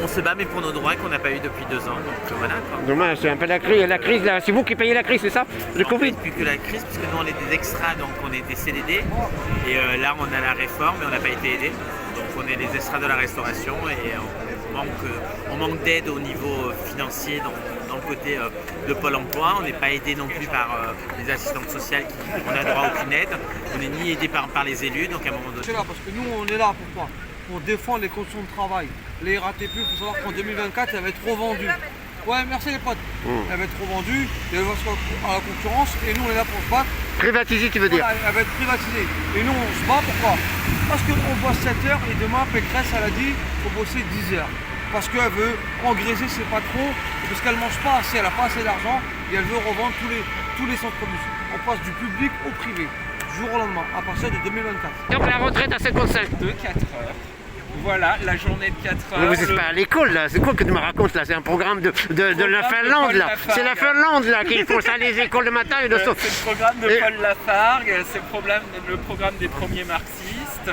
se bat mais pour nos droits qu'on n'a pas eu depuis 2 ans. Donc voilà quoi. Dommage, c'est un peu la crise là. C'est vous qui payez la crise, c'est ça? Le Covid? Plus que la crise, parce que nous on est des extras, donc on est des CDD. Et là on a la réforme mais on n'a pas été aidés. Donc on est les extras de la restauration et on manque d'aide au niveau financier dans le côté de Pôle emploi. On n'est pas aidé non plus par les assistantes sociales on n'a droit à aucune aide. On n'est ni aidé par les élus, donc à un moment donné. C'est là parce que nous on est là pourquoi? Pour défendre les conditions de travail. Les RATP, il faut savoir qu'en 2024 elle va être revendue. Ouais, merci les potes. Elle va être revendue, elle va se à la concurrence et nous on est là pour se battre. Privatisée, tu veux dire? Voilà, elle va être privatisée. Et nous on se bat pourquoi? Parce qu'on bosse 7 heures et demain Pécresse elle a dit qu'il faut bosser 10 heures. Parce qu'elle veut engraisser ses patrons, parce qu'elle ne mange pas assez, elle n'a pas assez d'argent et elle veut revendre tous les centres-bus. On passe du public au privé, du jour au lendemain, à partir de 2024. Donc la retraite à 55. De 4 heures. Voilà, la journée de 4 heures. Mais vous n'êtes pas à l'école là, c'est quoi que tu me racontes là? C'est un programme de la Finlande là. C'est la Finlande là qu'il faut ça les écoles de matin et de soir. C'est le programme de Paul Lafargue, c'est le programme des premiers marxistes.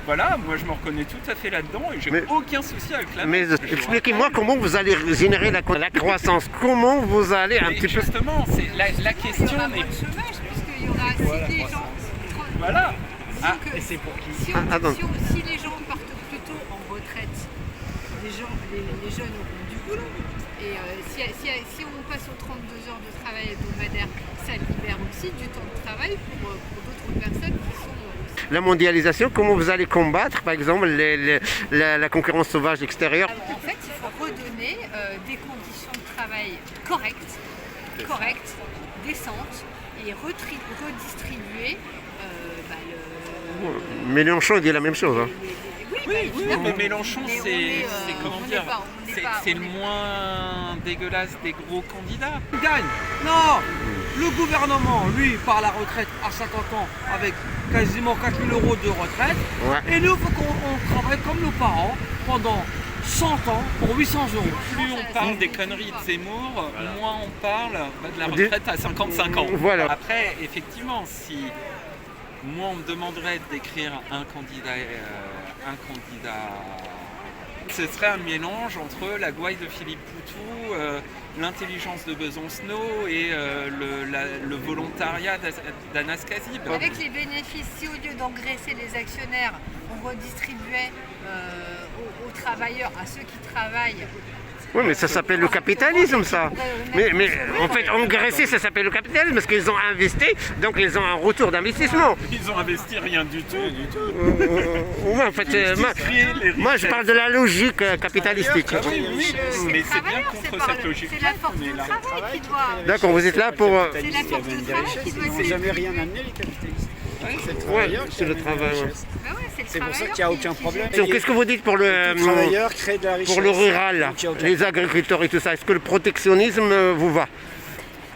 Voilà, moi je me reconnais tout à fait là-dedans et j'ai aucun souci avec la. Mais expliquez-moi comment vous allez générer la croissance. Comment vous allez un petit peu. Justement, c'est la question n'est. Puisqu'il y aura si les gens. Voilà. Et c'est pour qui? Si les gens partent plus tôt en retraite, les jeunes auront du boulot. Et si on passe aux 32 heures de travail hebdomadaire, ça libère aussi du temps de travail pour d'autres personnes qui sont. La mondialisation, comment vous allez combattre par exemple la concurrence sauvage extérieure? En fait, il faut redonner des conditions de travail correctes, décentes et redistribuer Mélenchon dit la même chose. Hein. Oui, mais Mélenchon, c'est comment dire, c'est le moins dégueulasse des gros candidats. Il gagne. Non, le gouvernement, lui, part à la retraite à 50 ans avec quasiment 4 000 € de retraite. Ouais. Et nous, il faut qu'on travaille comme nos parents pendant 100 ans pour 800 €. Plus on parle des conneries de Zemmour, moins on parle de la retraite à 55 ans. Voilà. Après, effectivement, si moi on me demanderait de décrire un candidat, ce serait un mélange entre la gouaille de Philippe Poutou, l'intelligence de Besancenot et le volontariat d'Anas Kazib. Avec les bénéfices, si au lieu d'engraisser les actionnaires, on redistribuait aux travailleurs, à ceux qui travaillent. Oui, mais ça s'appelle le capitalisme, ça. Mais en fait, engraisser, ça s'appelle le capitalisme parce qu'ils ont investi, donc ils ont un retour d'investissement. Ils ont investi rien du tout. Ouais, en fait, moi, je parle de la logique capitalistique. Oui, mais c'est bien contre cette logique. C'est la force de travail qui doit. D'accord, vous êtes là pour. C'est la force de travail qui doit. C'est jamais rien amené les capitalistes. C'est le travail. C'est pour ça qu'il n'y a aucun problème. Qu'est-ce que vous dites pour le travailleur crée de la richesse. Pour le rural, les agriculteurs et tout ça? Est-ce que le protectionnisme vous va?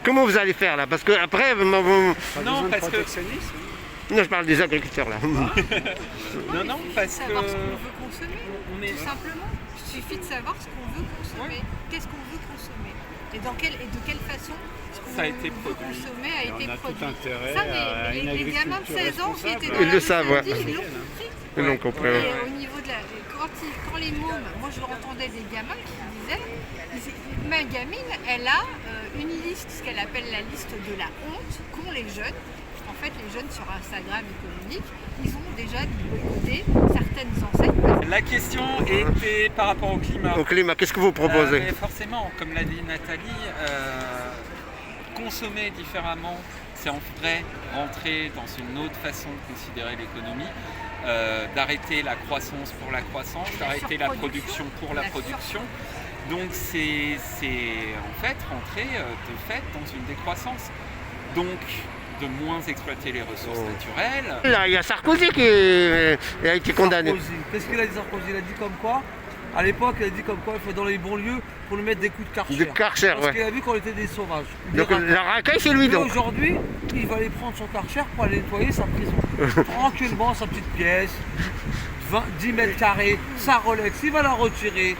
Comment vous allez faire là? Parce que après, non, parce que non, je parle des agriculteurs là. non, parce que savoir ce qu'on veut consommer, tout simplement. Il suffit de savoir ce qu'on veut consommer. Qu'est-ce qu'on veut consommer et de quelle façon ce qu'on veut consommer a été produit. Ça, mais les gamins de 16 ans qui étaient dans ils la le savent, ouais. Ils l'ont compris. Ils l'ont compris. Et au niveau de quand les mômes, moi je entendais des gamins qui disaient, ma gamine, elle a une liste, ce qu'elle appelle la liste de la honte qu'ont les jeunes. En fait, les jeunes sur Instagram économique, ils ont déjà boycotté certaines enseignes. La question était par rapport au climat. Au climat, qu'est-ce que vous proposez? Forcément, comme l'a dit Nathalie, consommer différemment, c'est en vrai rentrer dans une autre façon de considérer l'économie, d'arrêter la croissance pour la croissance, d'arrêter la production pour la production. Donc c'est en fait rentrer de fait dans une décroissance. Donc de moins exploiter les ressources naturelles. Là, il y a Sarkozy qui a été condamné. Qu'est-ce qu'il a dit Sarkozy? Il a dit comme quoi? À l'époque, il a dit comme quoi il faut dans les banlieues pour lui mettre des coups de Karcher. De Karcher, parce qu'il a vu qu'on était des sauvages. Donc la racaille, c'est lui donc. Aujourd'hui, il va aller prendre son Karcher pour aller nettoyer sa prison. Tranquillement, sa petite pièce, 10 mètres carrés, sa Rolex, il va la retirer.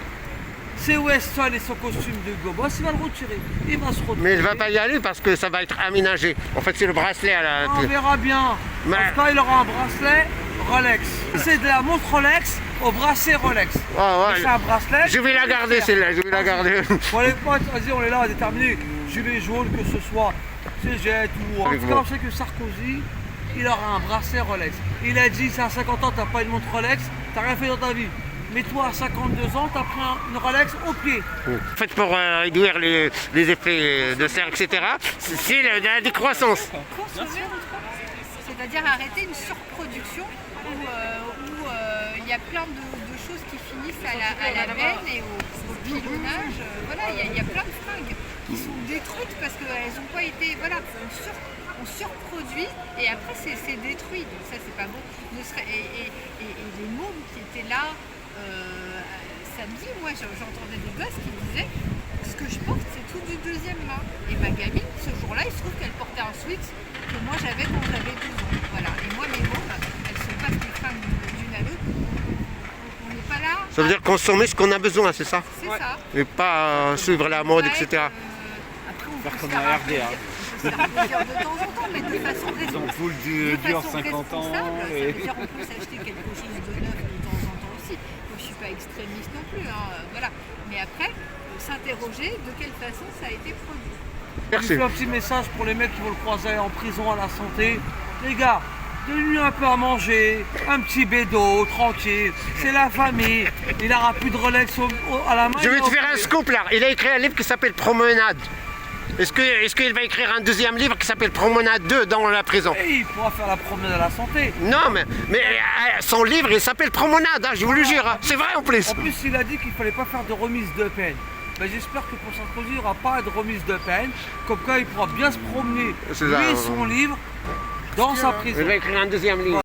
C'est Weston et son costume de gobos, il va le retirer. Il va se retrouver. Mais il ne va pas y aller parce que ça va être aménagé. En fait, c'est le bracelet à la. On verra bien. En tout cas, il aura un bracelet Rolex. C'est de la montre Rolex au bracelet Rolex. Ah ouais. C'est un bracelet. Je vais la garder celle-là, je vais la garder. Bon les potes, vas-y, on est là à déterminer gilet jaune, que ce soit Cégette ou... En tout cas, on sait que Sarkozy, il aura un bracelet Rolex. Il a dit, c'est à 50 ans, t'as pas une montre Rolex, t'as rien fait dans ta vie. Mais toi, à 52 ans, t'as pris une Rolex au pied. En fait, pour réduire les effets de serre, etc., c'est la décroissance. Consommer autrement. C'est-à-dire arrêter une surproduction où il y a plein de choses qui finissent à la benne et au pilonnage. Voilà, il y a plein de fringues qui sont détruites parce qu'elles n'ont pas été... Voilà, on surproduit et après c'est détruit. Donc ça, c'est pas bon. Et les mômes qui étaient là samedi, moi j'entendais des gosses qui disaient ce que je porte c'est tout du deuxième main. Et ma gamine, ce jour-là, il se trouve qu'elle portait un sweat que moi j'avais quand j'avais 12 ans. Voilà. Et moi mes mômes, elles se passent les fringues d'une à l'autre. On n'est pas là. Ça veut dire consommer ce qu'on a besoin, c'est ça? C'est ça. Et pas suivre la mode, etc. Après on Faire peut comme se faire la un RDA. plaisir. On peut se faire plaisir de temps en temps, mais de façon raisonnable. Ampoule De dure façon 50 ans. responsable, ça Et... veut dire on peut s'acheter quelque chose de neuf de temps en temps aussi. Moi, je ne suis pas extrémiste non plus, hein, voilà. Mais après, s'interroger de quelle façon ça a été produit. Je Merci. fais un petit message pour les mecs qui vont le croiser en prison à la santé. Les gars, donnez-lui un peu à manger, un petit bédo, tranquille. C'est la famille. Il n'aura plus de Rolex à la main. Je vais te faire un scoop là. Il a écrit un livre qui s'appelle Promenade. Est-ce qu'il va écrire un deuxième livre qui s'appelle Promenade 2 dans la prison? Et il pourra faire la promenade à la santé. Non, mais son livre, il s'appelle Promenade, hein, je vous le jure. Hein. C'est vrai en plus. En plus, il a dit qu'il ne fallait pas faire de remise de peine. Ben, j'espère que pour Sarkozy, il n'y aura pas de remise de peine. Comme quoi, il pourra bien se promener, C'est ça, lui, ouais. son livre, dans sa prison. Il va écrire un deuxième livre.